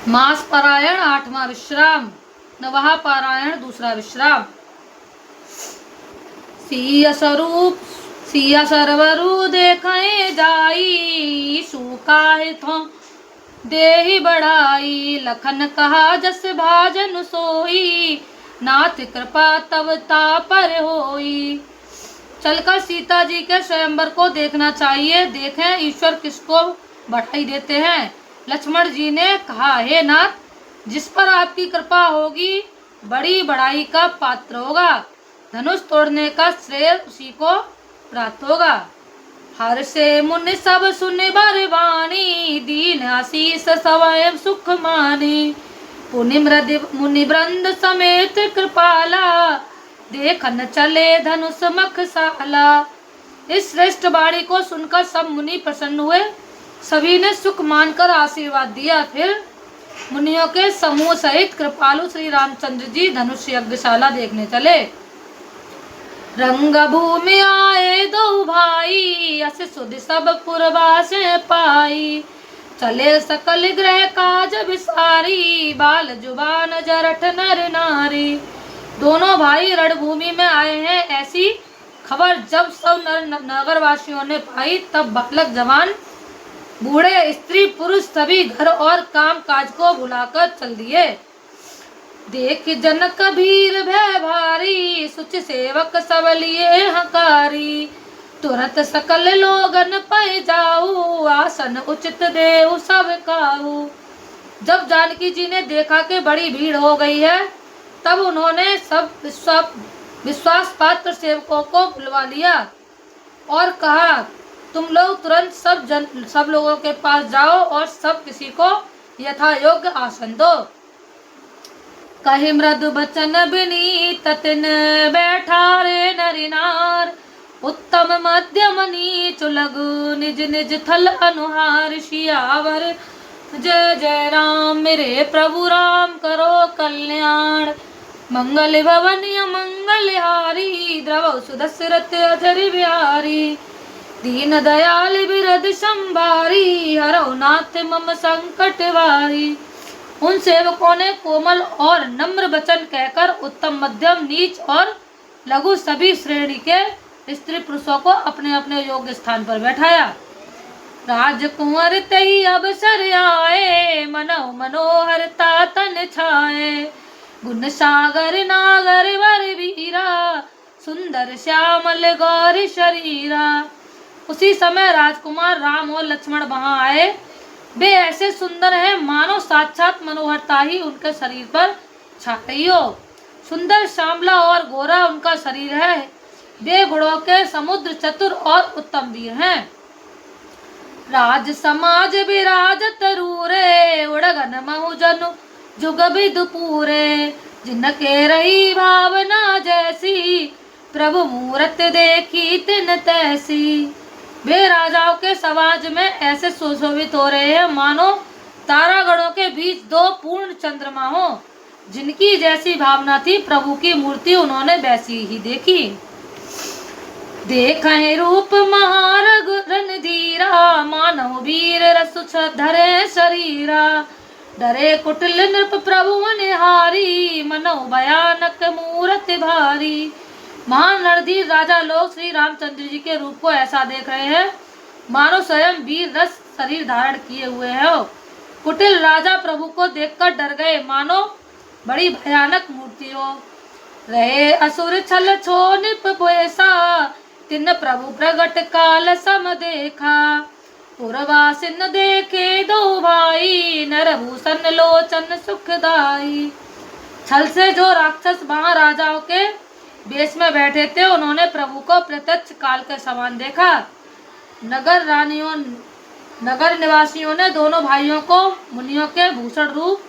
मास पारायण आठवां विश्राम, नवहा पारायण दूसरा विश्राम। सिया स्वरूप सिया सरवरु देखे जाई, सुकाहे थो देहि बढ़ाई। लखन कहा जस भाजन सोई, नाथ कृपा तब तापर होई। चलकर सीता जी के स्वयंवर को देखना चाहिए। देखें ईश्वर किसको बढ़ाई देते हैं। लक्ष्मण जी ने कहा, हे नाथ, जिस पर आपकी कृपा होगी बड़ी बढ़ाई का पात्र होगा। धनुष तोड़ने का श्रेय उसी को प्राप्त होगा। हर से मुनि सब सुन बर वाणी, दीन आशीष स्वयं सुख मानी। मुनि वृंद समेत कृपाला, देखन चले धनुष मखसाला। इस श्रेष्ठ वाणी को सुनकर सब मुनि प्रसन्न हुए। सभी ने सुख मानकर आशीर्वाद दिया। फिर मुनियों के समूह सहित कृपालु श्री रामचंद्र जी धनुष यज्ञशाला देखने चले। रंग भूमि आए दो भाई, अस सुध सब पुरवास पाई। चले सकल ग्रह काज विसारी, बाल जुबान जरठ नर नारी। दोनों भाई रणभूमि में आए हैं, ऐसी खबर जब सब नगरवासियों ने पाई, तब बालक जवान बूढ़े स्त्री पुरुष सभी घर और काम काज को भुलाकर चल दिए। देख जनक भीर भय भारी, सुच सेवक सब लिए हकारी। तुरंत सकल लोगन पै जाऊ, आसन उचित देऊ सब काऊ। जब जानकी जी ने देखा कि बड़ी भीड़ हो गई है, तब उन्होंने सब विश्वास पात्र सेवकों को बुलवा लिया और कहा, तुम लोग तुरंत सब लोगों के पास जाओ और सब किसी को यथा योग्य आसन दो। कहि मृदु बचन विनीत तिन, बैठा रे नरि नार। उत्तम मध्यम नीच लघु, निज निज थल अनुहार। सियावर जय जय राम, मेरे प्रभु राम करो कल्याण। मंगल भवन मंगल हारी, द्रव सुदशरथ अजर बिहारी। दीन दयाल बिरद संभारी, हरौ नाथ मम संकट वारी। उन सेवकों ने कोमल और नम्र वचन कहकर उत्तम मध्यम नीच और लघु सभी श्रेणी के स्त्री पुरुषों को अपने अपने योग्य स्थान पर बैठाया। राजकुंवर तही अवसर आए, मनो मनोहर तातन छाए। गुण सागर नागर वर वीरा, सुंदर श्यामल गौर शरीरा। उसी समय राजकुमार राम और लक्ष्मण वहां आए। वे ऐसे सुंदर हैं मानो साक्षात मनोहरता ही उनके शरीर पर छा रही हो। सुंदर श्यामला और गोरा उनका शरीर है। वे गुणों के समुद्र चतुर और उत्तम वीर हैं। राज समाज विराजत रूरे, उड़गन महु जनु जुग विदु पूरे। जिनके रही भावना जैसी, प्रभु मूरत देखी तिन तैसी। वे राजाओं के समाज में ऐसे सुशोभित हो रहे हैं मानो तारागणों के बीच दो पूर्ण चंद्रमा हो। जिनकी जैसी भावना थी, प्रभु की मूर्ति उन्होंने वैसी ही देखी। देखें रूप महारग रणधीरा, मानव वीर रसु धरे शरीरा। डरे कुटिल नृप प्रभु निहारी, मनो भयानक मूरत भारी। महान रणधीर राजा लोग श्री रामचंद्र जी के रूप को ऐसा देख रहे हैं मानो स्वयं वीर रस शरीर धारण किए हुए हो। कुटिल राजा प्रभु को देखकर डर गए, मानो बड़ी भयानक मूर्ति हो। रहे असुर छल छो निप बोसा, तिन प्रभु प्रगट काल सम देखा। पुरवासिन देखे दो भाई, नरभूषण लोचन सुखदाई। छल से जो राक्षस वहां राजाओं के बेस में बैठे थे, उन्होंने प्रभु को प्रत्यक्ष काल के समान देखा। नगर निवासियों ने दोनों भाइयों को मुनियों के भूषण रूप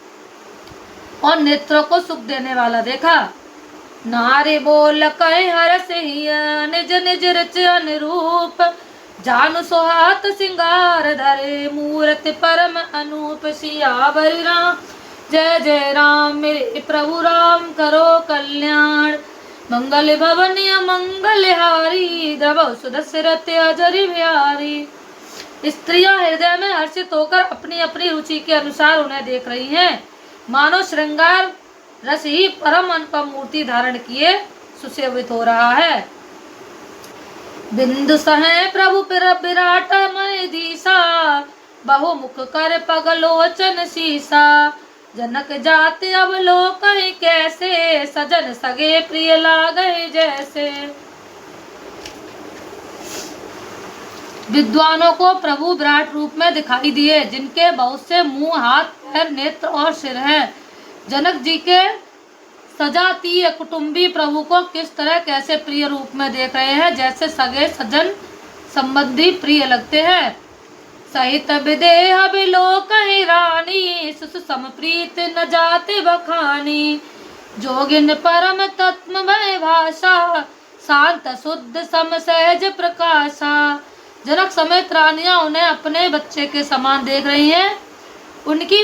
और नेत्रों को सुख देने वाला देखा। नारी बोल कहे हरस हिय, निज निज रच अनुरूप। जानु सोहात सिंगार धरे, मूरत परम अनूप। सियावर राम जय जय राम, मेरे प्रभु राम करो कल्याण। मंगल भवन मंगल हारी, द्रव सुदशरथ अजर बिहारी। स्त्रियां हृदय में हर्षित होकर अपनी अपनी रुचि के अनुसार उन्हें देख रही हैं, मानो श्रृंगार रस ही परम अनुपम मूर्ति धारण किए सुशोभित हो रहा है। बिंदु सहे प्रभु विराट मय दीसा, बहुमुख कर पगलोचन शीसा, जनक जाति अब लोक कैसे, सजन सगे प्रिय लागे जैसे। विद्वानों को प्रभु विराट रूप में दिखाई दिए, जिनके बहुत से मुंह, हाथ, पैर, नेत्र और सिर हैं। जनक जी के सजातीय कुटुंबी प्रभु को किस तरह कैसे प्रिय रूप में देख रहे हैं, जैसे सगे सजन संबंधी प्रिय लगते हैं। सहित विदेह बिलोक रानी, सुस समप्रीत न जाति बखानी, जोगिन परम तत्वमय भाषा, शांत शुद्ध सम सहज प्रकाशा। जनक समेत रानियां उन्हें अपने बच्चे के समान देख रही हैं। उनकी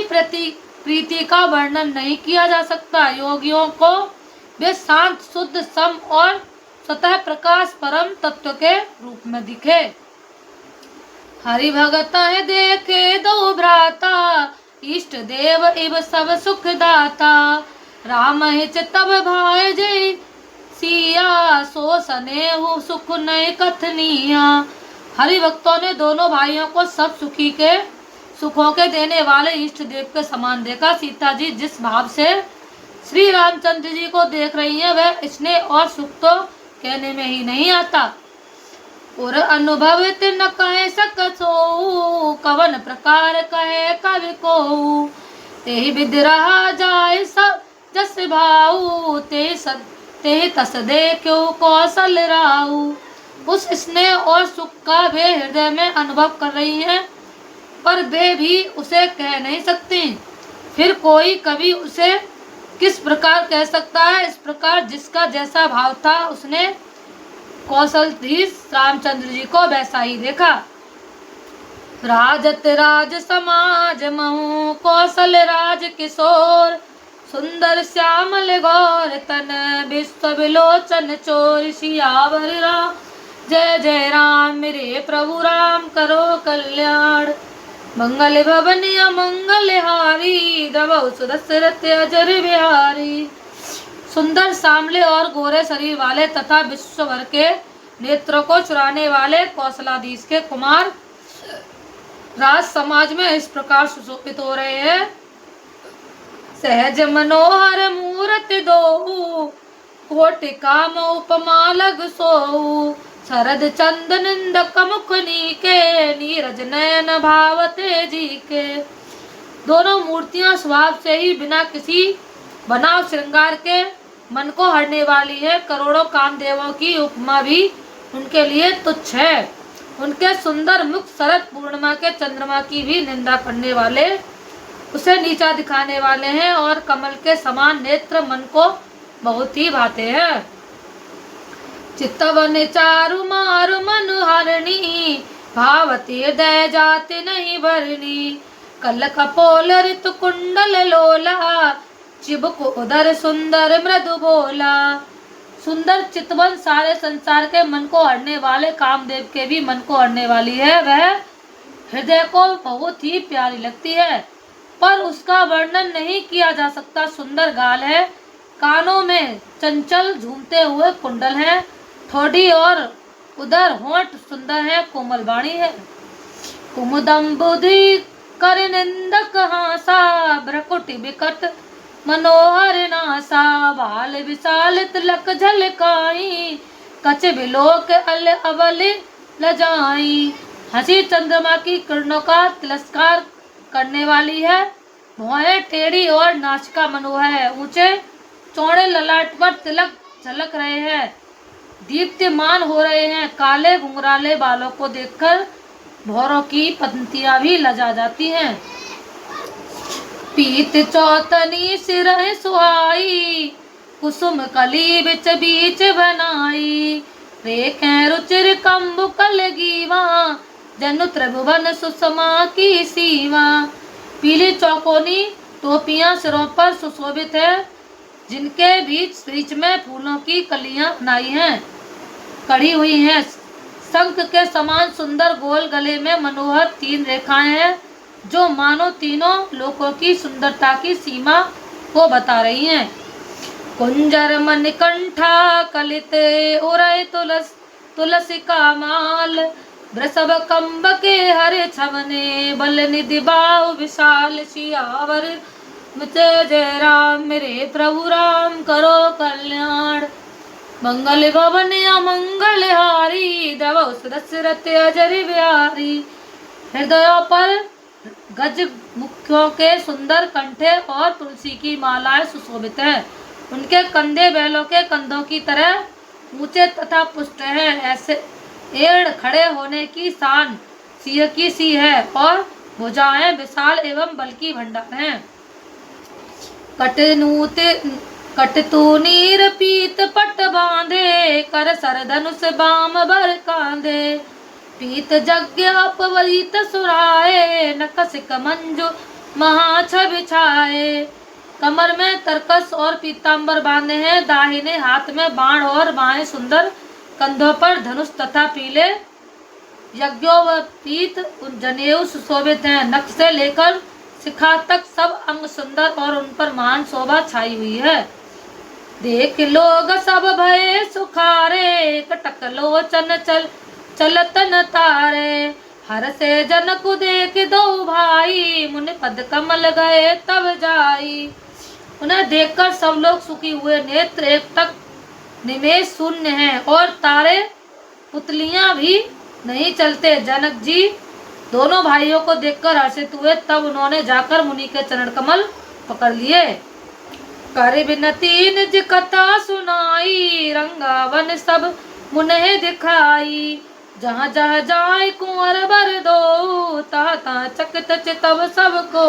प्रीति का वर्णन नहीं किया जा सकता। योगियों को वे शांत शुद्ध सम और स्वतः प्रकाश परम तत्व के रूप में दिखे। हरि भगत देखे दो भ्राता, इष्ट देव इव सब सुख दाता, राम हिच तब भाई जय सिया, सो स्नेहु सुख नय कथनिया। हरि भक्तों ने दोनों भाइयों को सब सुखों के देने वाले इष्ट देव के समान देखा। सीता जी जिस भाव से श्री रामचंद्र जी को देख रही हैं, वह स्नेह और सुख तो कहने में ही नहीं आता। और अनुभवित न कहे सकसो, कवन प्रकार कहे कवि को, तेहि विधि रहा जाय सब जस भाऊ, तेहि तस देखो कौशल राऊ। उस स्नेह और सुख का वे हृदय में अनुभव कर रही हैं, पर वे भी उसे कह नहीं सकती। फिर कोई कवि उसे किस प्रकार कह सकता है। इस प्रकार जिसका जैसा भाव था, उसने कौशलधीश रामचंद्र जी को वैसा ही देखा। राजत राज समाज महु, कौशल राज किशोर, सुंदर श्यामल गौर तन, विश्व विलोचन चोर। सियावर राम जय जय राम, मेरे प्रभु राम करो कल्याण। मंगल भवन मंगल हारी, दबौ सुदशरथ अजर बिहारी। सुंदर सांवले और गोरे शरीर वाले तथा विश्व भर के नेत्रों को चुराने वाले कौशलाधीश के कुमार राज समाज में इस प्रकार सुशोभित हो रहे हैं। सहज मनोहर मूर्ति दो, कोटि काम उपमा लग सोऊ, शरद चंद निंदक मुख नीके, नीरज नयन भावते जी के। दोनों मूर्तियां स्वभाव से ही बिना किसी बनाव श्रृंगार के मन को हरने वाली है। करोड़ों कामदेवों की उपमा भी उनके लिए तुच्छ है। उनके सुंदर मुख शरद पूर्णिमा के चंद्रमा की भी निंदा करने वाले, उसे नीचा दिखाने वाले हैं, और कमल के समान नेत्र मन को बहुत ही भाते हैं। चित्तवन चारु मारु मनुहरणी, भावती हृदय जाति नहीं भरनी, कल कपोल ऋतु कुंडल लोला, चिबुक उदर सुंदर मृदु बोला। सुंदर चितवन सारे संसार के मन को हरने वाले कामदेव के भी मन को हरने वाली है। वह हृदय को बहुत ही प्यारी लगती है, पर उसका वर्णन नहीं किया जा सकता। सुंदर गाल है, कानों में चंचल झूमते हुए कुंडल है, ठोड़ी और उदर होंठ सुंदर है, कोमल वाणी है। कुमुदम बुद्धि कर निंदक हासा, भ्रकुटि बिकट मनोहर नासा, बाल विशाल तिलक झलकाई, कच बिलोक अल अवल लजाई। हंसी चंद्रमा की किरणों का तिरस्कार करने वाली है। भौहें टेढ़ी और नासिका मनोहर है। ऊंचे चौड़े ललाट पर तिलक झलक रहे हैं, दीप्तिमान हो रहे हैं। काले घुंघराले बालों को देखकर भौरों की पंक्तियां भी लजा जाती हैं। पीत चौतनी सिर सुहाई, कुसुम कली बिच बीच बनाई, रेखें रुचिर कंबु कल गीवा, जनु त्रिभुवन सुषमा की सीवा। पीली चौकोनी टोपियां सिरों पर सुशोभित है, जिनके बीच बीच में फूलों की कलियां बनाई हैं, कड़ी हुई हैं। शंख के समान सुंदर गोल गले में मनोहर 3 रेखाएं हैं, जो मानो तीनों लोकों की सुंदरता की सीमा को बता रही हैं। कुंजर मणिकंठा कलित उरय तुलसी का माल, वृषभ कंब के हरे छवने, बल निधि बाहु विशाल सियावर। जय जय राम मेरे प्रभु राम, करो कल्याण। मंगल भवन अमंगल हारी, देव दशरथ अजर बिहारी। हृदयों पर गज मुखों के सुंदर कंठे और तुलसी की मालाएं सुशोभित हैं। उनके कंधे बैलों के कंधों की तरह ऊंचे तथा पुष्ट हैं। ऐसे एड़ खड़े होने की शान सिंह की सी है और भुजाएं विशाल एवं बल की भंडार हैं। कटतूनीर पीत पट बांधे, कर सर धनुष बाम भर कांधे। पीत यज्ञ अपवरित सुराए, नकसिक मंजु महाछ बिछाए। कमर में तरकस और पीतांबर बांधे हैं, दाहिने हाथ में बाण और बाएं सुंदर, कंधों पर धनुष तथा पीले यज्ञोपवीत जनेऊ सुशोभित हैं। नख से लेकर शिखा तक सब अंग सुंदर और उन पर महान शोभा छाई हुई है। देख लोग सब भय सुखारे, कटक लोचन चलत न तारे। हर से जनक देख दो भाई, मुनि पद कमल गए तब जाई। उन्हें देखकर सब लोग सुखी हुए, नेत्र एक तक निमेष शून्य हैं और तारे पुतलियां भी नहीं चलते। जनक जी दोनों भाइयों को देखकर हर्षित हुए, तब उन्होंने जाकर मुनि के चरण कमल पकड़ लिए। कर विनती निज कथा सुनाई, रंगावन सब मुने दिखाई। जहाँ जहाँ जाय कुंवर बर दो, ता ता चकित चितव सबको।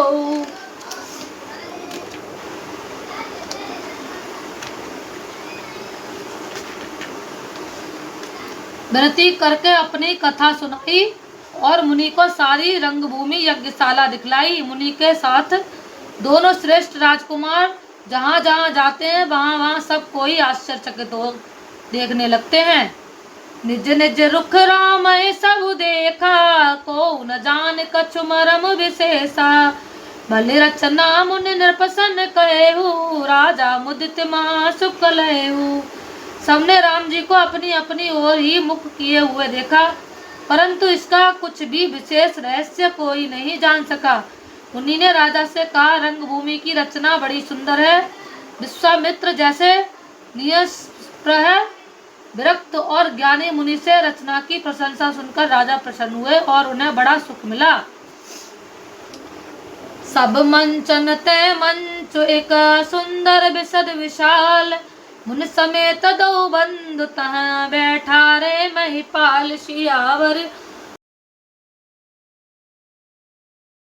विनती करके अपनी कथा सुनाई और मुनि को सारी रंगभूमि यज्ञशाला दिखलाई। मुनि के साथ दोनों श्रेष्ठ राजकुमार जहाँ जहाँ जाते हैं वहाँ वहाँ सब कोई आश्चर्यचकित हो देखने लगते हैं। निज निज रुख राम सब देखा, को न जान कछु मरम विशेषा। भले रचना मुनि नृपसन कहेहु, राजा मुदित महासुख लहेहु। सबने राम जी को अपनी अपनी ओर ही मुख किए हुए देखा, परंतु इसका कुछ भी विशेष रहस्य कोई नहीं जान सका। मुनि ने राजा से कहा, रंगभूमि की रचना बड़ी सुंदर है। विश्वामित्र जैसे निष्प्रह विरक्त और ज्ञानी मुनि से रचना की प्रशंसा सुनकर राजा प्रसन्न हुए और उन्हें बड़ा सुख मिला। सब मंचन ते मंच एक सुंदर विशद विशाल, मुनि समेत दो बंधु तहाँ बैठा रे महिपाल सियावर।